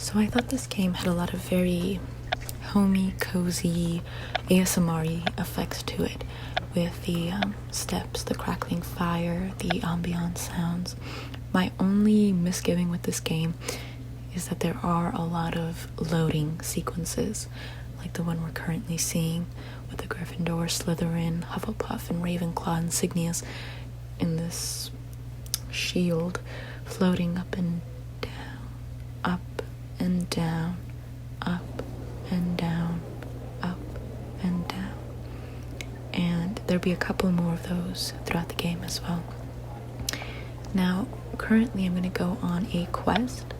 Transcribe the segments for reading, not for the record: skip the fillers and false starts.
So I thought this game had a lot of very homey, cozy, ASMR-y effects to it, with the steps, the crackling fire, the ambient sounds. My only misgiving with this game is that there are a lot of loading sequences, like the one we're currently seeing with the Gryffindor, Slytherin, Hufflepuff, and Ravenclaw insignias in this shield floating up and down, up and down, up and down, up and down. And there'll be a couple more of those throughout the game as well. Now, currently I'm going to go on a quest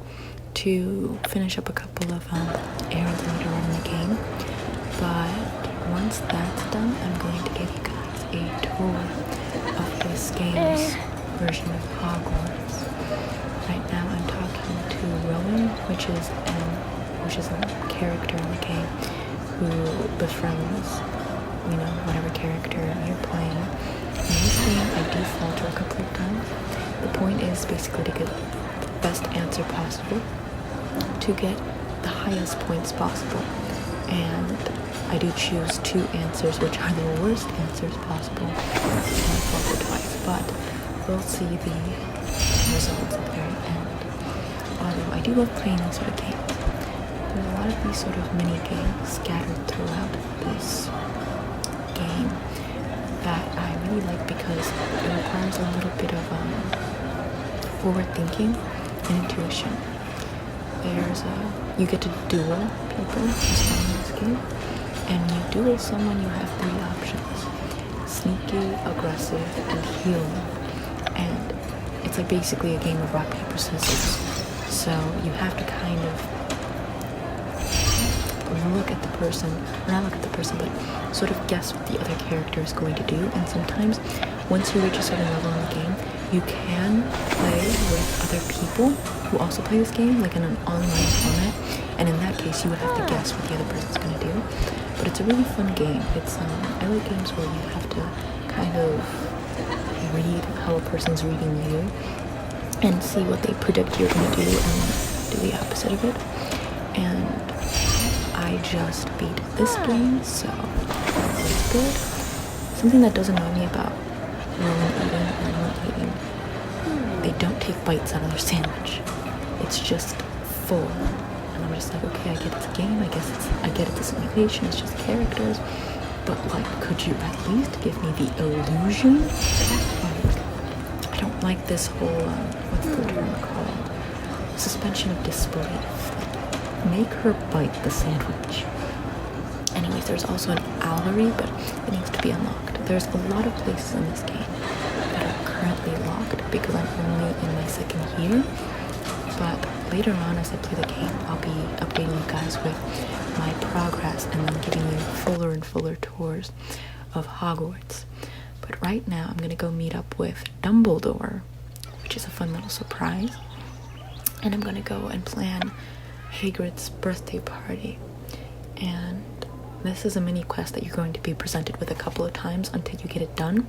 to finish up a couple of errands later on in the game, but once that's done, I'm going to give you guys a tour of this game's version of Hogwarts. Right now I'm talking to Rowan, which is a character in the game who befriends, whatever character you're playing. In this game, I default her a couple of times. The point is basically to get the best answer possible, to get the highest points possible. And I do choose 2 answers, which are the worst answers possible. And I defaulted twice, but we'll see the results at the very end. Although I do love playing these sort of games. There's a lot of these sort of mini games scattered throughout this game that I really like because it requires a little bit of forward thinking and intuition. You get to duel people as well in this game, and when you duel someone, you have 3 options: sneaky, aggressive, and healing. And it's like basically a game of rock, paper, scissors. So you have to kind of not look at the person, but sort of guess what the other character is going to do. And sometimes, once you reach a certain level in the game, you can play with other people who also play this game, like in an online format. And in that case, you would have to guess what the other person's going to do. But it's a really fun game. I like games where you have to kind of read how a person's reading you and see what they predict you're going to do and do the opposite of it. And I just beat this game, so it's good. Something that does annoy me about Rowan eating and anyone eating, they don't take bites out of their sandwich. It's just full. And I'm just like, okay, I get it's a game, I get it's a simulation, it's just characters, but like, could you at least give me the illusion? Like, I don't like this whole, what's the term called? Suspension of disbelief. Make her bite the sandwich. Anyways, there's also an owlery, but it needs to be unlocked. There's a lot of places in this game that are currently locked because I'm only in my 2nd year. But later on, as I play the game, I'll be updating you guys with my progress and then giving you fuller and fuller tours of Hogwarts. But right now, I'm going to go meet up with Dumbledore, which is a fun little surprise. And I'm going to go and plan Hagrid's birthday party. And this is a mini quest that you're going to be presented with a couple of times until you get it done,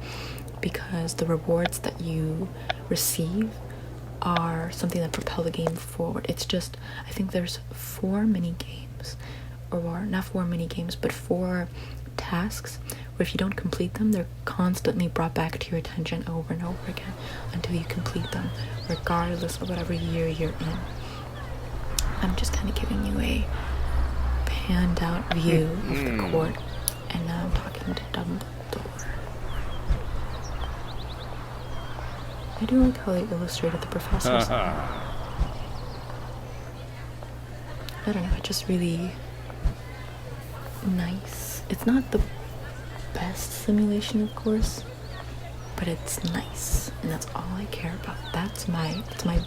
because the rewards that you receive are something that propel the game forward. It's just, I think there's 4 mini games, or not 4 mini games, but 4 tasks where if you don't complete them, they're constantly brought back to your attention over and over again until you complete them, regardless of whatever year you're in. I'm just kind of giving you a panned out view of the court, and now I'm talking to Dumbledore. I do like how they illustrated the professors. I don't know, it's just really nice. It's not the best simulation, of course, but it's nice, and that's all I care about. That's my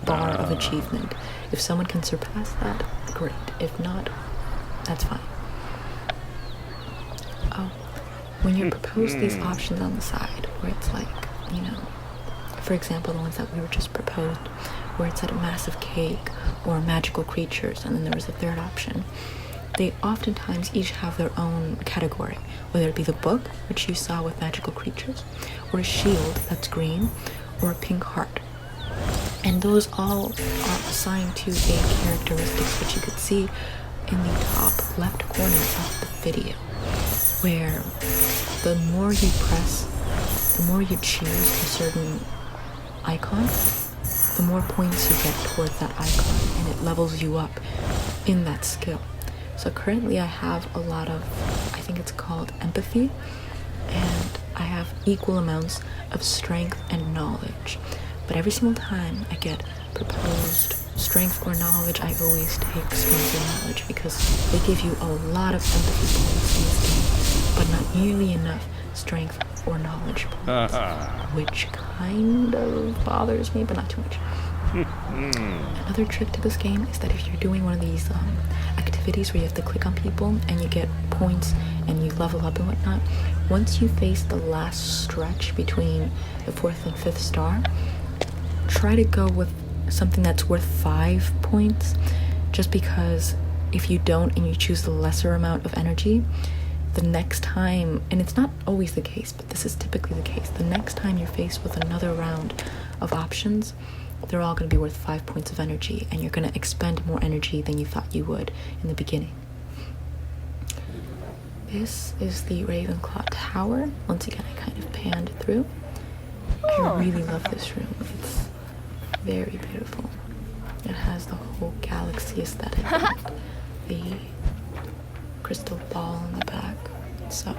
bar of achievement. If someone can surpass that, great. If not, that's fine. Oh, when you're proposed these options on the side, where it's like, for example, the ones that we were just proposed, where it said a massive cake or magical creatures, and then there was a 3rd option. They oftentimes each have their own category, whether it be the book, which you saw with magical creatures, or a shield that's green, or a pink heart. And those all are assigned to game characteristics, which you could see in the top left corner of the video, where the more you press, the more you choose a certain icon, the more points you get towards that icon, and it levels you up in that skill. So currently I have a lot of, I think it's called empathy, and I have equal amounts of strength and knowledge. But every single time I get proposed strength or knowledge, I always take strength or knowledge, because they give you a lot of empathy points in this game, but not nearly enough strength or knowledge points, which kind of bothers me, but not too much. Another trick to this game is that if you're doing one of these activities where you have to click on people and you get points and you level up and whatnot, once you face the last stretch between the 4th and 5th star, try to go with something that's worth 5 points, just because if you don't and you choose the lesser amount of energy, the next time, and it's not always the case, but this is typically the case, the next time you're faced with another round of options, they're all going to be worth 5 points of energy, and you're going to expend more energy than you thought you would in the beginning. This is the Raven Clocktower. Once again, I kind of panned through. I really love this room. It's very beautiful. It has the whole galaxy aesthetic, the crystal ball in the back. So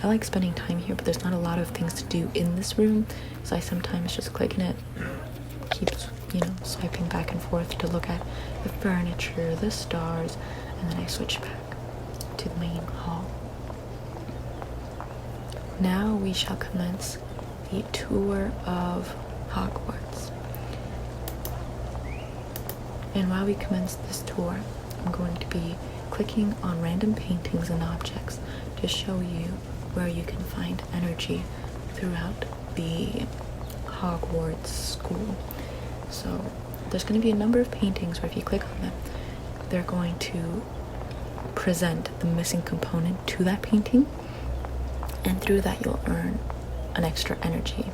I like spending time here, but there's not a lot of things to do in this room, so I sometimes just click in it, keep swiping back and forth to look at the furniture, the stars, and then I switch back to the main hall. Now we shall commence the tour of Hogwarts. And while we commence this tour, I'm going to be clicking on random paintings and objects to show you where you can find energy throughout the Hogwarts school. So there's going to be a number of paintings where if you click on them, they're going to present the missing component to that painting, and through that you'll earn an extra energy.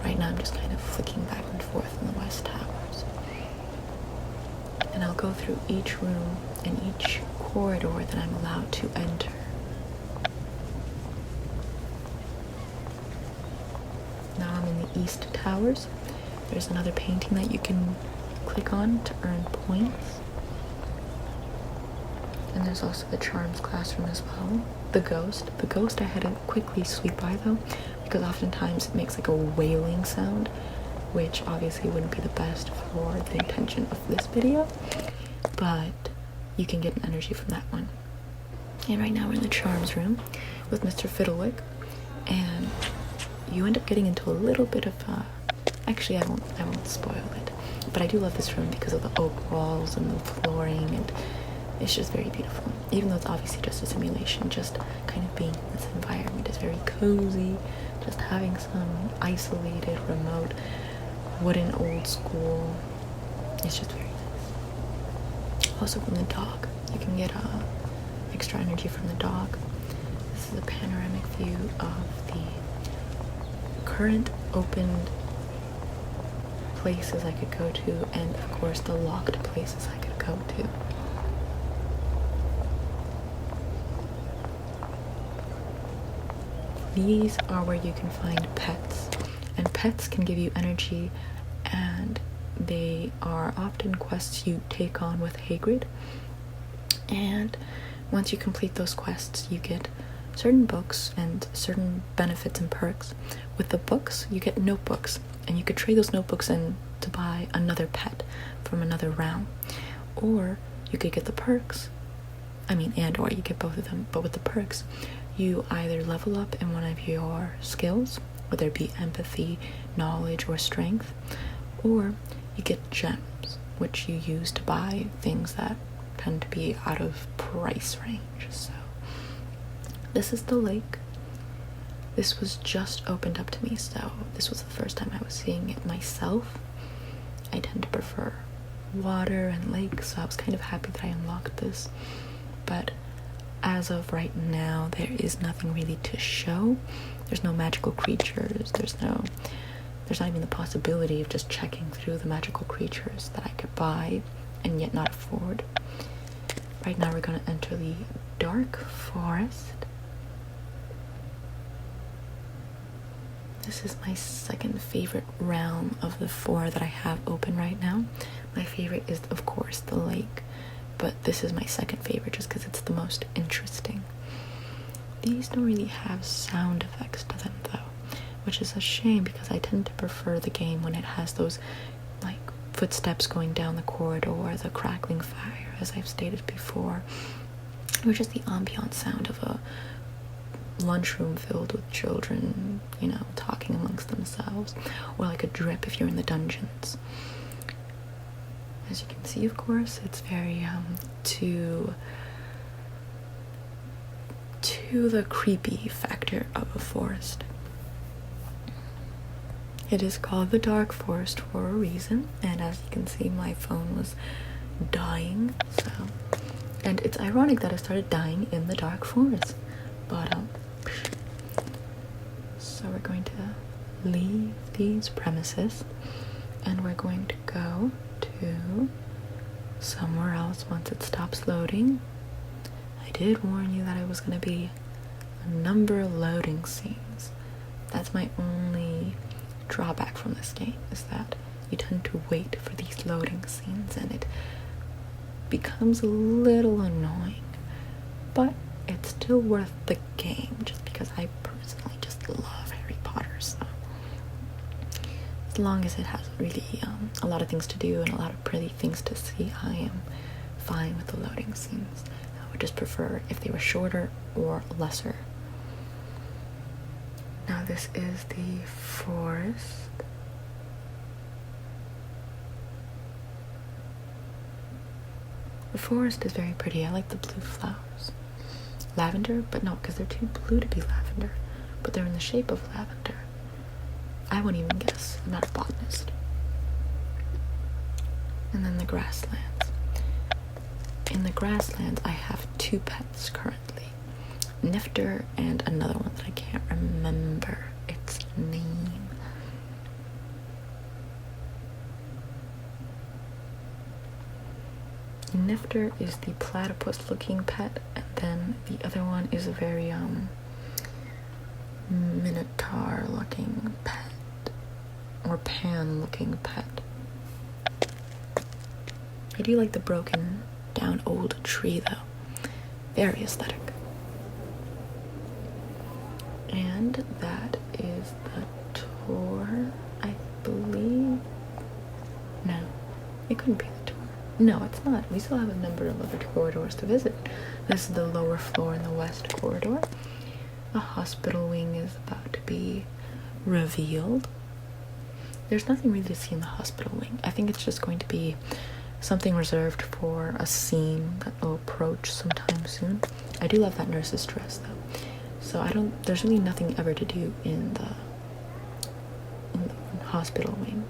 Right now I'm just kind of flicking back and forth in the West Towers. And I'll go through each room and each corridor that I'm allowed to enter. Now I'm in the East Towers. There's another painting that you can click on to earn points. And there's also the Charms Classroom as well. The Ghost I had to quickly sweep by though, because oftentimes it makes like a wailing sound, which obviously wouldn't be the best for the intention of this video, but you can get an energy from that one. And right now we're in the Charms Room with Mr. Fiddlewick, and you end up getting into a little bit of actually I won't spoil it, but I do love this room because of the oak walls and the flooring, and it's just very beautiful. Even though it's obviously just a simulation, just kind of being in this environment is very cozy. Just having some isolated, remote, wooden old school, it's just very nice. Also from the dock, you can get extra energy from the dock. This is a panoramic view of the current opened places I could go to, and of course the locked places I could go to. These are where you can find pets, and pets can give you energy, and they are often quests you take on with Hagrid. And once you complete those quests, you get certain books and certain benefits and perks. With the books, you get notebooks, and you could trade those notebooks in to buy another pet from another realm. Or you could get the perks, or you get both of them, but with the perks, you either level up in one of your skills, whether it be empathy, knowledge, or strength, or you get gems, which you use to buy things that tend to be out of price range. So this is the lake. This was just opened up to me, so this was the first time I was seeing it myself. I tend to prefer water and lakes, so I was kind of happy that I unlocked this. But as of right now, there is nothing really to show. There's no magical creatures, there's no there's not even the possibility of just checking through the magical creatures that I could buy and yet not afford. Right now we're going to enter the dark forest. This is my second favorite realm of the 4 that I have open right now. My favorite is, of course, the lake, but this is my second favorite just because it's the most interesting. These don't really have sound effects to them though, which is a shame because I tend to prefer the game when it has those like footsteps going down the corridor, the crackling fire, as I've stated before, or just the ambient sound of a lunchroom filled with children, you know, talking amongst themselves, or like a drip if you're in the dungeons. As you can see, of course, it's very to the creepy factor of a forest. It is called the Dark Forest for a reason, and as you can see, my phone was dying, and it's ironic that it started dying in the Dark Forest, but so we're going to leave these premises and we're going to go to somewhere else once it stops loading. I did warn you that it was going to be a number of loading scenes. That's my only drawback from this game, is that you tend to wait for these loading scenes and it becomes a little annoying, but it's still worth the game just because I personally just love Harry Potter, so as long as it has really a lot of things to do and a lot of pretty things to see, I am fine with the loading scenes. I would just prefer if they were shorter or lesser. Now this is the forest. The forest is very pretty. I like the blue flowers. Lavender, but no, because they're too blue to be lavender, but they're in the shape of lavender. I wouldn't even guess. I'm not a botanist. And then the grasslands. In the grasslands, I have 2 pets currently. Nifter and another one that I can't remember its name. Nifter is the platypus looking pet, and then the other one is a very minotaur looking pet, or pan looking pet. I do like the broken down old tree though. Very aesthetic. And that is the tour, I believe. No, it couldn't be the tour. No, it's not. We still have a number of other corridors to visit. This is the lower floor in the west corridor. The hospital wing is about to be revealed. There's nothing really to see in the hospital wing. I think it's just going to be something reserved for a scene that will approach sometime soon. I do love that nurse's dress though. So there's really nothing ever to do in the hospital wing.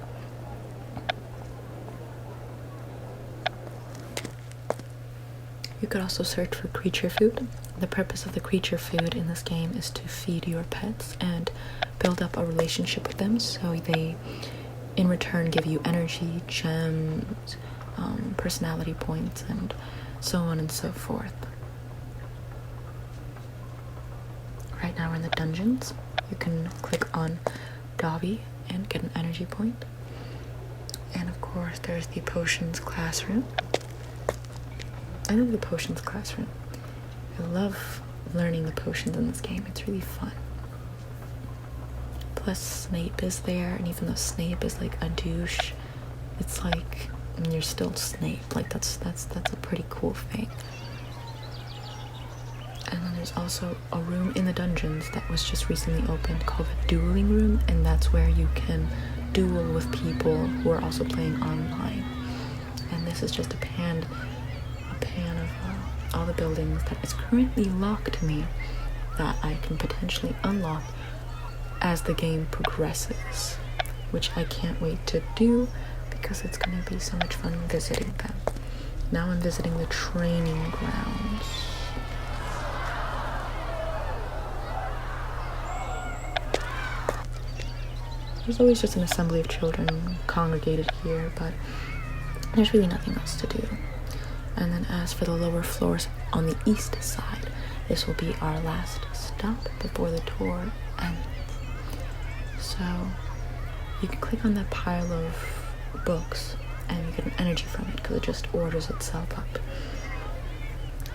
You could also search for creature food. The purpose of the creature food in this game is to feed your pets and build up a relationship with them, so they in return give you energy, gems, personality points, and so on and so forth. Right now we're in the dungeons. You can click on Dobby and get an energy point. And of course there's the potions classroom. I love the potions classroom. I love learning the potions in this game. It's really fun. Plus Snape is there, and even though Snape is like a douche, it's like you're still Snape. Like that's a pretty cool thing. And then there's also a room in the dungeons that was just recently opened called the Dueling Room, and that's where you can duel with people who are also playing online. And this is just a pan of all the buildings that is currently locked to me that I can potentially unlock as the game progresses, which I can't wait to do because it's going to be so much fun visiting them. Now I'm visiting the training grounds. there's always just an assembly of children congregated here, but there's really nothing else to do. And then as for the lower floors on the east side, this will be our last stop before the tour ends. So you can click on that pile of books and you get an energy from it because it just orders itself up.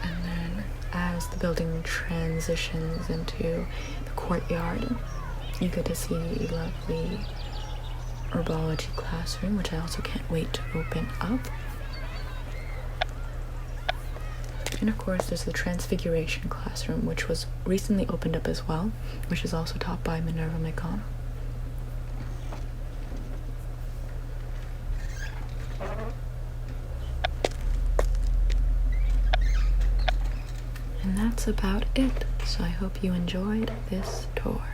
And then as the building transitions into the courtyard, you get to see a lovely herbology classroom, which I also can't wait to open up. And of course there's the Transfiguration Classroom, which was recently opened up as well, which is also taught by Minerva McConnell. And that's about it. So I hope you enjoyed this tour.